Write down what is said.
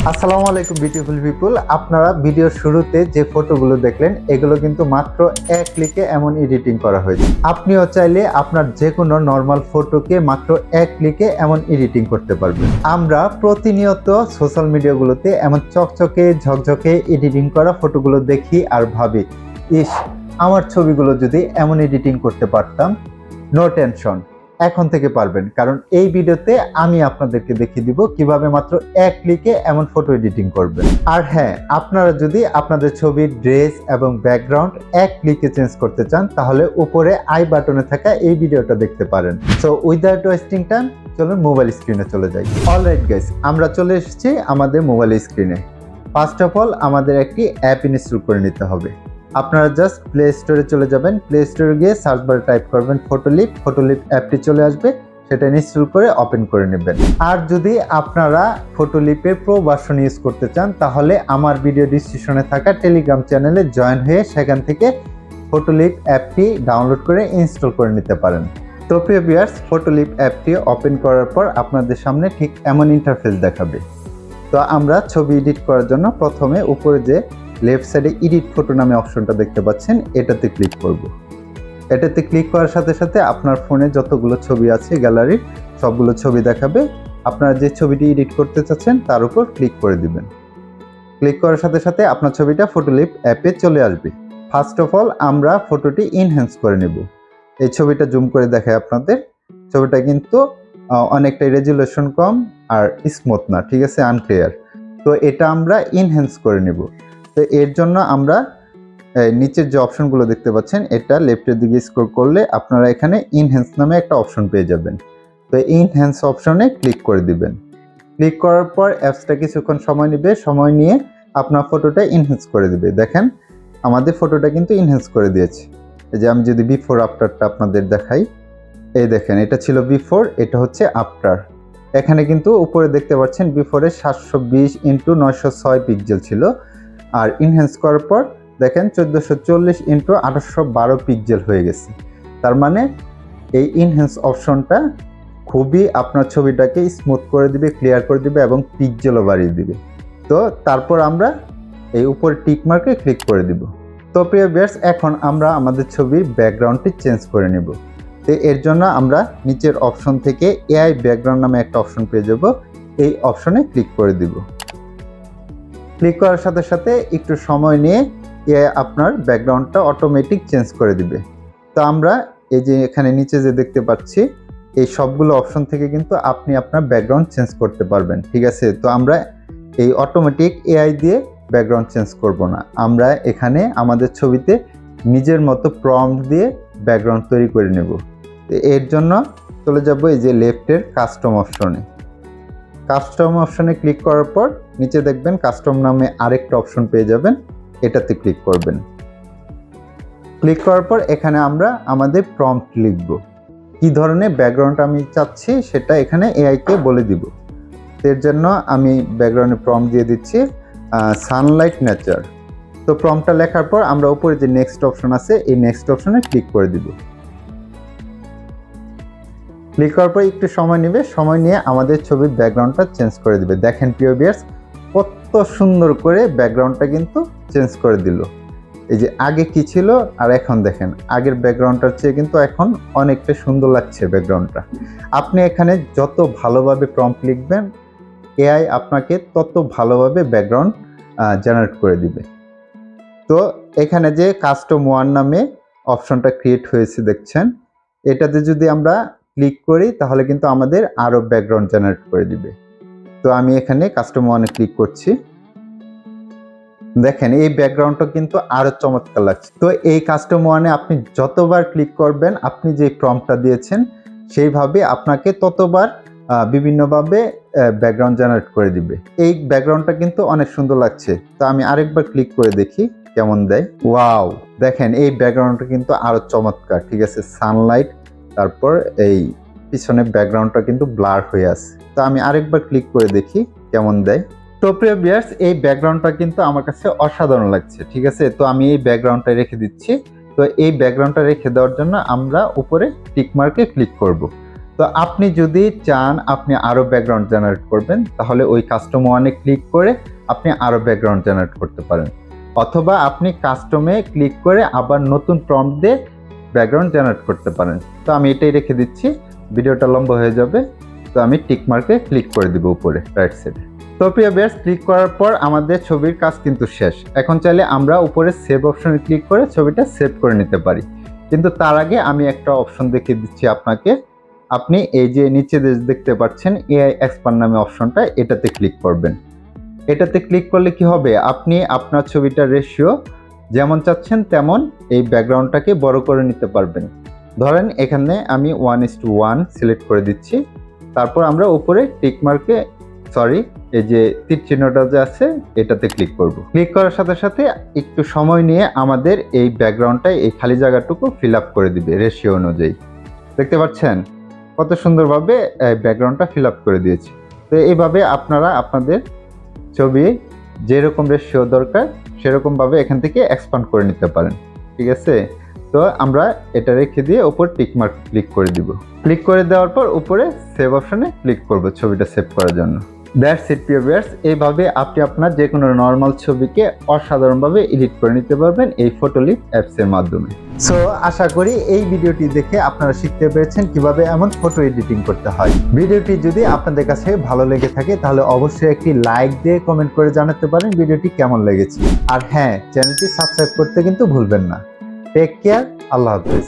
আসসালামু আলাইকুম beautiful people. আপনারা ভিডিওর শুরুতে যে ফটোগুলো দেখলেন এগুলো কিন্তু মাত্র এক ক্লিকে এমন এডিটিং করা হয়েছে। আপনিও চাইলে আপনার যে কোনো নর্মাল ফটোকে মাত্র এক ক্লিকে এমন এডিটিং করতে পারবেন। আমরা প্রতিনিয়ত সোশ্যাল মিডিয়াগুলোতে এমন চকচকে ঝকঝকে এডিটিং করা ফটোগুলো দেখি আর ভাবি, ইস, আমার ছবিগুলো যদি এমন এডিটিং করতে পারতাম। নো টেনশন, এখন থেকে পারবেন, কারণ এই ভিডিওতে আমি আপনাদেরকে দেখিয়ে দিব কিভাবে মাত্র এক ক্লিকে এমন ফটো এডিটিং করবেন। আর হ্যাঁ, আপনারা যদি আপনাদের ছবির ড্রেস এবং ব্যাকগ্রাউন্ড এক ক্লিকে চেঞ্জ করতে চান তাহলে উপরে আই বাটনে থাকা এই ভিডিওটা দেখতে পারেন। সো উইদাউট ওয়েস্টিং টাইম চলুন মোবাইল স্ক্রিনে চলে যাই। অলরাইট গাইস, আমরা চলে এসেছি আমাদের মোবাইল স্ক্রিনে। ফার্স্ট অফ অল আমাদের একটি অ্যাপ ইনস্টল করে নিতে হবে। আপনারা জাস্ট প্লে স্টোরে চলে যাবেন, প্লে স্টোরে গিয়ে সার্চ বারে টাইপ করবেন ফটোলিপ অ্যাপটি চলে আসবে, সেটা ইনস্টল করে ওপেন করে নেবেন। আর যদি আপনারা ফটোলিপের প্রো ভার্সন ইউজ করতে চান তাহলে আমার ভিডিও ডিসক্রিপশনে থাকা টেলিগ্রাম চ্যানেলে জয়েন হয়ে সেখান থেকে ফটোলিপ অ্যাপটি ডাউনলোড করে ইনস্টল করে নিতে পারেন। তো প্রিয় ভিউয়ার্স, ফটোলিপ অ্যাপটি ওপেন করার পর আপনাদের সামনে ঠিক এমন ইন্টারফেস দেখাবে। তো আমরা ছবি এডিট করার জন্য প্রথমে উপরে যে লেফট সাইডে এডিট ফটো নামে অপশনটা দেখতে পাচ্ছেন, এটাতে ক্লিক করব। এটাতে ক্লিক করার সাথে সাথে আপনার ফোনে যতগুলো ছবি আছে গ্যালারির সবগুলো ছবি দেখাবে। আপনারা যে ছবিটি এডিট করতে চাচ্ছেন তার উপর ক্লিক করে দিবেন। ক্লিক করার সাথে সাথে আপনার ছবিটা ফটোলিপ অ্যাপে চলে আসবে। ফার্স্ট অফ অল আমরা ফটোটি ইনহ্যান্স করে নেব। এই ছবিটা জুম করে দেখায় আপনাদের। ছবিটা কিন্তু অনেকটা রেজুলেশন কম আর স্মুথ না, ঠিক আছে, আনক্লিয়ার। তো এটা আমরা ইনহ্যান্স করে নেব। তো এর জন্য আমরা নিচের যে অপশনগুলো দেখতে পাচ্ছেন, এটা লেফটের দিকে স্ক্রল করলে আপনারা এখানে ইনহ্যান্স নামে একটা অপশন পেয়ে যাবেন। তো ইনহ্যান্স অপশনে ক্লিক করে দিবেন। ক্লিক করার পর অ্যাপসটা কিছুক্ষণ সময় নেবে, সময় নিয়ে আপনার ফটোটা ইনহ্যান্স করে দিবে। দেখেন আমাদের ফটোটা কিন্তু ইনহ্যান্স করে দিয়েছে। এই যে আমি যদি বিফোর আফটারটা আপনাদের দেখাই, এই দেখেন এটা ছিল বিফোর, এটা হচ্ছে আফটার। এখানে কিন্তু উপরে দেখতে পাচ্ছেন বিফোরে 720x906 পিক্সেল ছিল, আর ইনহ্যান্স করার পর দেখেন 1440x812 পিক্সেল হয়ে গেছে। তার মানে এই ইনহ্যান্স অপশনটা খুবই আপনার ছবিটাকে স্মুথ করে দিবে, ক্লিয়ার করে দিবে এবং পিক্সেলও বাড়িয়ে দিবে। তো তারপর আমরা এই উপর টিক মার্কে ক্লিক করে দিব। তো প্রিয় ভিউয়ার্স, এখন আমরা আমাদের ছবির ব্যাকগ্রাউন্ডটি চেঞ্জ করে নেব। তো এর জন্য আমরা নিচের অপশন থেকে এআই ব্যাকগ্রাউন্ড নামে একটা অপশন পেয়ে যাব। এই অপশনে ক্লিক করে দিব। ক্লিক করার সাথে সাথে একটু সময় নিয়ে আপনার ব্যাকগ্রাউন্ডটা অটোমেটিক চেঞ্জ করে দিবে। তো আমরা এই যে এখানে নিচে যে দেখতে পাচ্ছি, এই সবগুলো অপশন থেকে কিন্তু আপনি আপনার ব্যাকগ্রাউন্ড চেঞ্জ করতে পারবেন, ঠিক আছে। তো আমরা এই অটোমেটিক এআই দিয়ে ব্যাকগ্রাউন্ড চেঞ্জ করব না, আমরা এখানে আমাদের ছবিতে নিজের মতো প্রম্পট দিয়ে ব্যাকগ্রাউন্ড তৈরি করে নেব। তো এর জন্য চলে যাব এই যে লেফটের কাস্টম অপশনে। কাস্টম অপশনে ক্লিক করার পর নিচে দেখবেন কাস্টম নামে আরেকটা অপশন পেয়ে যাবেন, এটাতে ক্লিক করবেন। ক্লিক করার পর এখানে আমরা আমাদের প্রম্পট লিখব, কি ধরনের ব্যাকগ্রাউন্ড আমি চাচ্ছি সেটা এখানে এআইকে বলে দিব। এর জন্য আমি ব্যাকগ্রাউন্ডে প্রম্পট দিয়ে দিচ্ছি সানলাইট নেচার। তো প্রম্পটটা লেখার পর আমরা উপরে যে নেক্সট অপশন আছে এই নেক্সট অপশনে ক্লিক করে দিব। ক্লিক করার পর একটু সময় নেবে, সময় নিয়ে আমাদের ছবির ব্যাকগ্রাউন্ডটা চেঞ্জ করে দিবে। দেখেন প্রিয় ভিউয়ার্স, কত সুন্দর করে ব্যাকগ্রাউন্ডটা কিন্তু চেঞ্জ করে দিল। এই যে আগে কি ছিল আর এখন দেখেন, আগের ব্যাকগ্রাউন্ডটার চেয়ে কিন্তু এখন অনেকটা সুন্দর লাগছে ব্যাকগ্রাউন্ডটা। আপনি এখানে যত ভালোভাবে প্রম্পট লিখবেন এআই আপনাকে তত ভালোভাবে ব্যাকগ্রাউন্ড জেনারেট করে দিবে। তো এখানে যে কাস্টম ওয়ান নামে অপশনটা ক্রিয়েট হয়েছে দেখছেন, এটাতে যদি আমরা ক্লিক করি তাহলে কিন্তু আমাদের আরও ব্যাকগ্রাউন্ড জেনারেট করে দিবে। তো আমি এখানে কাস্টম ওয়ানে ক্লিক করছি। দেখেন এই ব্যাকগ্রাউন্ডটা কিন্তু আরো চমৎকার লাগছে। তো এই কাস্টম ওয়ানে আপনি যতবার ক্লিক করবেন, আপনি যে প্রম্পটটা দিয়েছেন সেইভাবে আপনাকে ততবার বিভিন্নভাবে ব্যাকগ্রাউন্ড জেনারেট করে দিবে। এই ব্যাকগ্রাউন্ডটা কিন্তু অনেক সুন্দর লাগছে। তো আমি আরেকবার ক্লিক করে দেখি কেমন দেয়। ওয়াও, দেখেন এই ব্যাকগ্রাউন্ডটা কিন্তু আরো চমৎকার, ঠিক আছে। সানলাইট, তারপর এই পিছনে ব্যাকগ্রাউন্ডটা কিন্তু ব্লার হয়ে আছে। তো আমি আরেকবার ক্লিক করে দেখি কেমন দেয়। তো প্রিয় ভিউয়ার্স, এই ব্যাকগ্রাউন্ডটা কিন্তু আমার কাছে অসাধারণ লাগছে, ঠিক আছে। তো আমি এই ব্যাকগ্রাউন্ডটা রেখে দিচ্ছি। তো এই ব্যাকগ্রাউন্ডটা রেখে দেওয়ার জন্য আমরা উপরে টিক মার্কে ক্লিক করব। তো তো আপনি যদি চান আপনি আরো ব্যাকগ্রাউন্ড জেনারেট করবেন, তাহলে ওই কাস্টম ওয়ানে ক্লিক করে আপনি আরো ব্যাকগ্রাউন্ড জেনারেট করতে পারেন, অথবা আপনি কাস্টমে ক্লিক করে আবার নতুন প্রম্পট দিয়ে ব্যাকগ্রাউন্ড জেনারেট করতে পারেন। তো আমি এটাই রেখে দিচ্ছি, ভিডিওটা লম্বা হয়ে যাবে। তো আমি টিক মার্কে ক্লিক করে দিব উপরে রাইট সাইডে। তো প্রিয় ভিউয়ার্স, ক্লিক করার পর আমাদের ছবির কাজ কিন্তু শেষ। এখন চাইলে আমরা উপরে সেভ অপশনে ক্লিক করে ছবিটা সেভ করে নিতে পারি, কিন্তু তার আগে আমি একটা অপশন দেখিয়ে দিচ্ছি আপনাকে। আপনি এই যে নিচে দেখতে পাচ্ছেন এআই এক্সপান্ড নামে অপশনটা, এটাতে ক্লিক করবেন। এটাতে ক্লিক করলে কি হবে, আপনি আপনার ছবিটার রেশিও যেমন চাচ্ছেন তেমন এই ব্যাকগ্রাউন্ডটাকে বড় করে নিতে পারবেন। ধরেন এখানে আমি 1:1 সিলেক্ট করে দিচ্ছি, তারপর আমরা উপরে টিক মার্কে এই যে তীর চিহ্নটা যে আছে এটাতে ক্লিক করব। ক্লিক করার সাথে সাথে একটু সময় নিয়ে আমাদের এই ব্যাকগ্রাউন্ডটা এই খালি জায়গাটুকু ফিল আপ করে দিবে রেশিও অনুযায়ী। দেখতে পাচ্ছেন কত সুন্দরভাবে ব্যাকগ্রাউন্ডটা ফিল আপ করে দিয়েছে। তো এইভাবে আপনারা আপনাদের ছবি যেরকম রেশিও দরকার সেরকমভাবে এখান থেকে এক্সপান্ড করে নিতে পারেন, ঠিক আছে। তো আমরা এটা রেখে দিয়ে উপর টিক মার্ক ক্লিক করে দিব। ক্লিক করে দেওয়ার পর উপরে সেভ অপশনে ক্লিক করব ছবিটা সেভ করার জন্য। দ্যাটস ইট প্রিয় ভিউয়ার্স, এইভাবে আপনি আপনার যে কোনো নর্মাল ছবিকে অসাধারণভাবে এডিট করে নিতে পারবেন এই ফটোলিপ অ্যাপসের মাধ্যমে। সো আশা করি এই ভিডিওটি দেখে আপনারা শিখতে পেরেছেন কিভাবে এমন ফটো এডিটিং করতে হয়। ভিডিওটি যদি আপনাদের কাছে ভালো লেগে থাকে তাহলে অবশ্যই একটি লাইক দিয়ে কমেন্ট করে জানাতে পারেন ভিডিওটি কেমন লেগেছে। আর হ্যাঁ, চ্যানেলটি সাবস্ক্রাইব করতে কিন্তু ভুলবেন না। টেক কেয়ার, আল্লাহ হাফেজ।